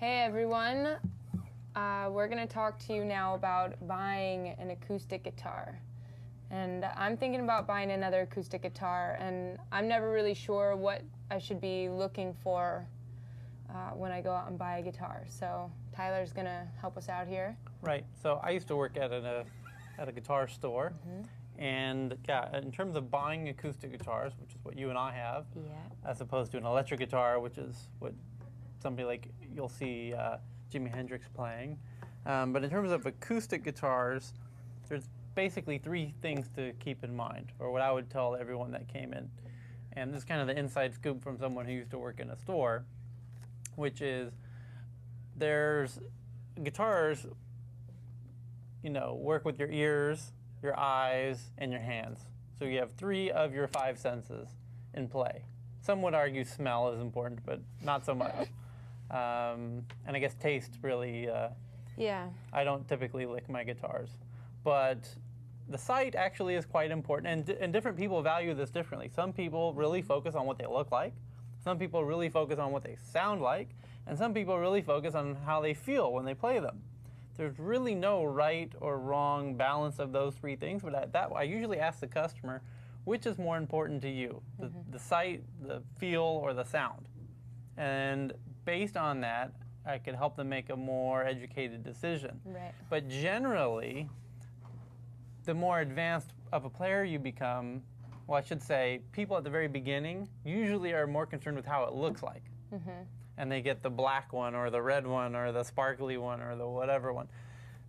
Hey everyone, we're going to talk to you now about buying an acoustic guitar. And I'm thinking about buying another acoustic guitar, and I'm never really sure what I should be looking for when I go out and buy a guitar. So Tyler's going to help us out here. Right. So I used to work at a guitar store. And yeah, in terms of buying acoustic guitars, which is what you and I have, as opposed to an electric guitar, which is what somebody like you'll see Jimi Hendrix playing. But in terms of acoustic guitars, there's basically three things to keep in mind, or what I would tell everyone that came in. And this is kind of the inside scoop from someone who used to work in a store, which is there's guitars, you know, work with your ears, your eyes, and your hands. So you have 3 of your 5 senses in play. Some would argue smell is important, but not so much. And I guess taste really, I don't typically lick my guitars. But the sight actually is quite important, and different people value this differently. Some people really focus on what they look like. Some people really focus on what they sound like. And some people really focus on how they feel when they play them. There's really no right or wrong balance of those 3 things, but I usually ask the customer, which is more important to you, the sight, the feel, or the sound? And based on that, I could help them make a more educated decision. Right. But generally, the more advanced of a player you become, well, I should say, people at the very beginning usually are more concerned with how it looks like. And they get the black one or the red one or the sparkly one or the whatever one.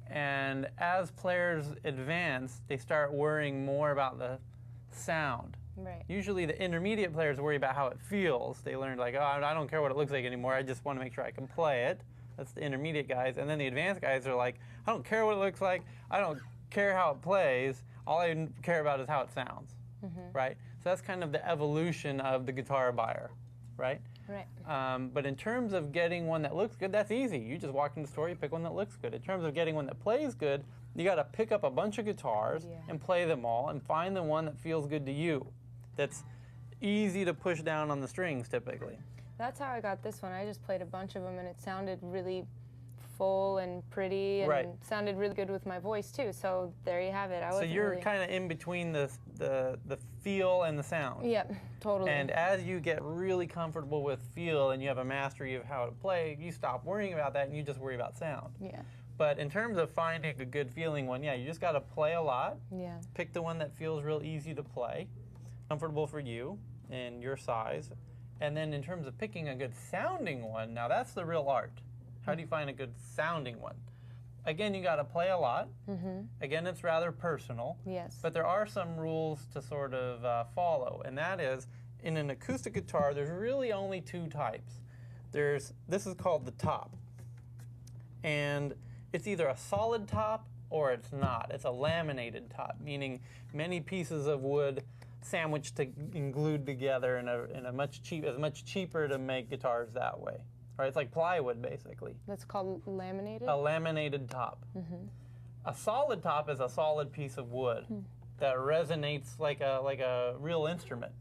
And as players advance, they start worrying more about the sound. Right. Usually the intermediate players worry about how it feels. They learn like, oh, I don't care what it looks like anymore. I just want to make sure I can play it. That's the intermediate guys. And then the advanced guys are like, I don't care what it looks like. I don't care how it plays. All I care about is how it sounds. Right? So that's kind of the evolution of the guitar buyer. Right? Right. But in terms of getting one that looks good, that's easy. You just walk in the store, you pick one that looks good. In terms of getting one that plays good, you got to pick up a bunch of guitars and play them all and find the one that feels good to you. That's easy to push down on the strings, typically. That's how I got this one. I just played a bunch of them, and it sounded really full and pretty, and sounded really good with my voice too. So there you have it. So you're kind of in between the feel and the sound. Yep, totally. And as you get really comfortable with feel and you have a mastery of how to play, you stop worrying about that and you just worry about sound. Yeah. But in terms of finding a good feeling one, yeah, you just got to play a lot. Yeah. Pick the one that feels real easy to play, comfortable for you and your size. And then in terms of picking a good sounding one, now that's the real art. How do you find a good sounding one? Again, you got to play a lot. Again, it's rather personal. Yes. But there are some rules to sort of follow, and that is, in an acoustic guitar, there's really only 2 types. This is called the top, and it's either a solid top or it's not. It's a laminated top, meaning many pieces of wood sandwiched and glued together in a much cheaper to make guitars that way. Right, it's like plywood, basically. That's called laminated? A laminated top. A solid top is a solid piece of wood that resonates like a real instrument.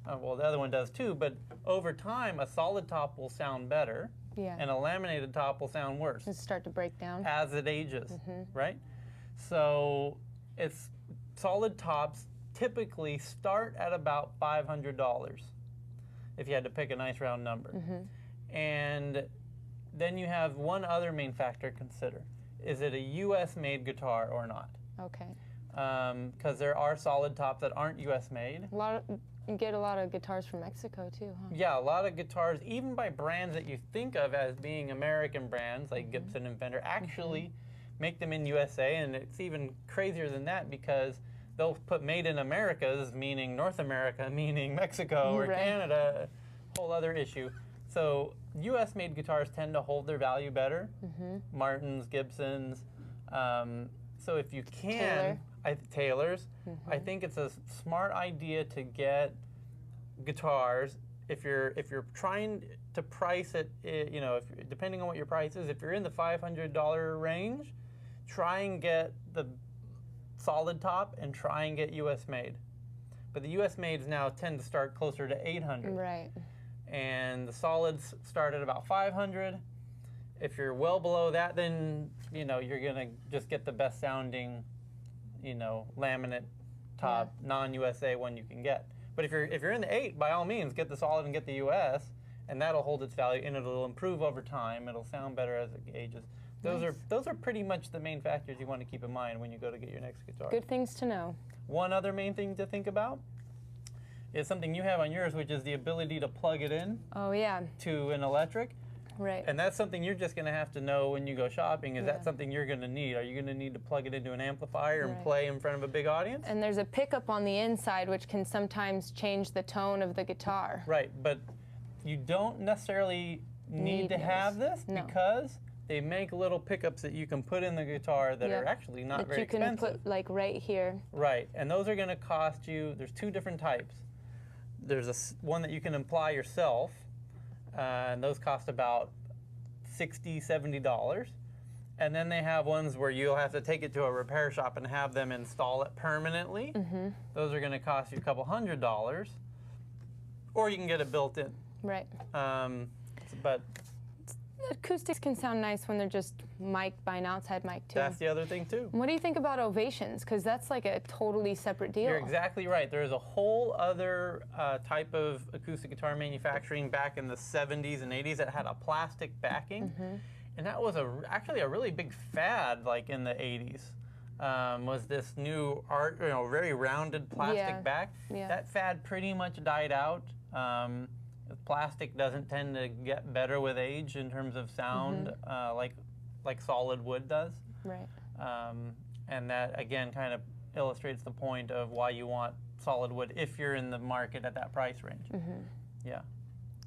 Well, the other one does too, but over time, a solid top will sound better, and a laminated top will sound worse. It'll start to break down. As it ages, right? So solid tops typically start at about $500 if you had to pick a nice round number. And then you have one other main factor to consider. Is it a US-made guitar or not? Okay. Because there are solid tops that aren't US-made. You get a lot of guitars from Mexico too, huh? Yeah, a lot of guitars, even by brands that you think of as being American brands, like Gibson and Fender, actually make them in USA, and it's even crazier than that because they'll put made in Americas, meaning North America, meaning Mexico or Canada, whole other issue. So US-made guitars tend to hold their value better. Martins, Gibsons. So if you can, Taylors, I think it's a smart idea to get guitars. If you're trying to price it, you know, depending on what your price is, if you're in the $500 range, try and get the solid top and try and get US-made. But the US-mades now tend to start closer to $800. Right. And the solids start at about $500, If you're well below that, then you know you're gonna just get the best sounding, you know, laminate top non-USA one you can get. But if you're in the 8, by all means, get the solid and get the US, and that'll hold its value, and it'll improve over time. It'll sound better as it ages. Those are pretty much the main factors you want to keep in mind when you go to get your next guitar. Good things to know. One other main thing to think about is something you have on yours, which is the ability to plug it in. Oh yeah. To an electric. Right. And that's something you're just going to have to know when you go shopping. Is that something you're going to need? Are you going to need to plug it into an amplifier and play in front of a big audience? And there's a pickup on the inside which can sometimes change the tone of the guitar. Right, but you don't necessarily need to have this because they make little pickups that you can put in the guitar that are actually not very expensive. That you can put like right here. Right, and those are going to cost you, there's 2 different types. There's one that you can apply yourself, and those cost about $60, $70. And then they have ones where you'll have to take it to a repair shop and have them install it permanently. Those are going to cost you a couple $100, or you can get it built in. Right. But acoustics can sound nice when they're just mic'd by an outside mic too. That's the other thing too. What do you think about ovations? Because that's like a totally separate deal. You're exactly right. There is a whole other type of acoustic guitar manufacturing back in the 70s and 80s that had a plastic backing. And that was actually a really big fad like in the 80s. Was this new very rounded plastic back. That fad pretty much died out. Plastic doesn't tend to get better with age in terms of sound like solid wood does. Right. And that, again, kind of illustrates the point of why you want solid wood if you're in the market at that price range. Yeah.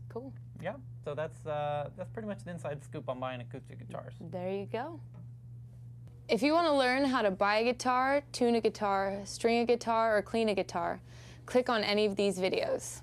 Cool. Yeah, so that's pretty much the inside scoop on buying acoustic guitars. There you go. If you want to learn how to buy a guitar, tune a guitar, string a guitar, or clean a guitar, click on any of these videos.